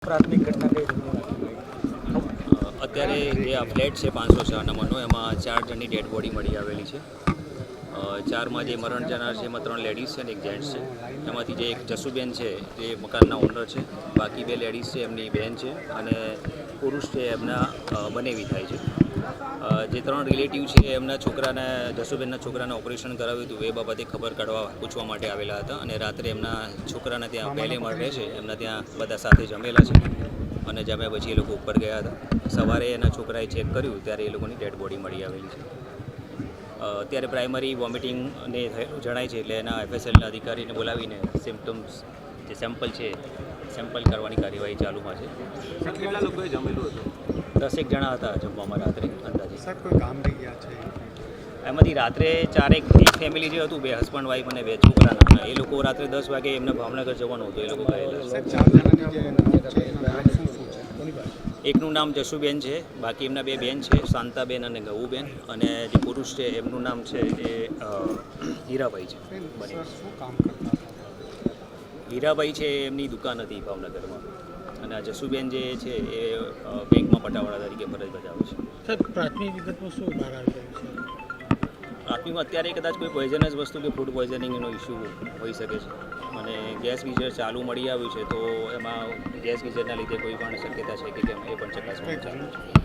પ્રાથમિક ઘટના કઈ અત્યારે જે આ ફ્લેટ છે 504 નંબરનો, એમાં 4 જણની ડેડ બોડી મળી આવેલી છે. 4માં જે મરણ જનાર છે એમાં 3 લેડીઝ છે અને 1 જેન્ટ્સ છે. એમાંથી જે એક જસુબેન છે તે મકાનના ઓનર છે, બાકી 2 લેડીઝ છે એમની બહેન છે અને પુરુષ છે એમના બનેવી થાય છે. જે 3 રિલેટિવ છે એમના છોકરાને, જસુબેનના છોકરાને ઓપરેશન કરાવ્યું હતું એ બાબતે ખબર પૂછવા માટે આવેલા હતા અને રાત્રે એમના છોકરાને ત્યાં પહેલે માળ રહે છે એમના ત્યાં બધા સાથે જમેલા છે અને જમ્યા પછી એ લોકો ઉપર ગયા હતા. સવારે એના છોકરાએ ચેક કર્યું ત્યારે એ લોકોની ડેડ બોડી મળી આવેલી છે. અત્યારે પ્રાઇમરી વોમિટિંગને જણાય છે એટલે એના FSLના અધિકારીને બોલાવીને સિમ્પટમ્સ જે સેમ્પલ છે સેમ્પલ કરવાની કાર્યવાહી ચાલુમાં છે. કેટલા લોકોએ જમેલું હતું? 10 જણા હતા જમવામાં રાત્રે અંદાજે. સર, કોઈ કામ રહી ગયા છે? એમાંથી રાત્રે એક ફેમિલી જે હતું, 2 હસબન્ડ વાઈફ અને 2 છોકરા નાના, એ લોકો રાત્રે 10 વાગે એમને ભાવનગર જવાનું હતું, એ લોકો ગયેલા છે. એકનું નામ જસુબેન છે, બાકી એમના 2 બેન છે, શાંતાબેન અને ગૌબેન, અને જે પુરુષ છે એમનું નામ છે એ હીરાભાઈ છે. હીરાભાઈ છે એમની દુકાન હતી ભાવનગરમાં, અને આ જસુબેન જે છે એ બેંકમાં પટાવાળા તરીકે ફરજ બજાવે છે. સર, પ્રાથમિક વિગતમાં શું બહાર આવ્યું છે? પ્રાથમિકમાં અત્યારે કદાચ કોઈ પોઈઝનસ વસ્તુ કે ફૂડ પોઈઝનિંગનો ઇસ્યુ હોઈ શકે છે અને ગેસ ગીઝર ચાલુ મળી આવ્યું છે, તો એમાં ગેસ ગીઝરના લીધે કોઈ પણ શક્યતા છે કે કેમ એ પણ ચકાસવાનું ચાલુ છે.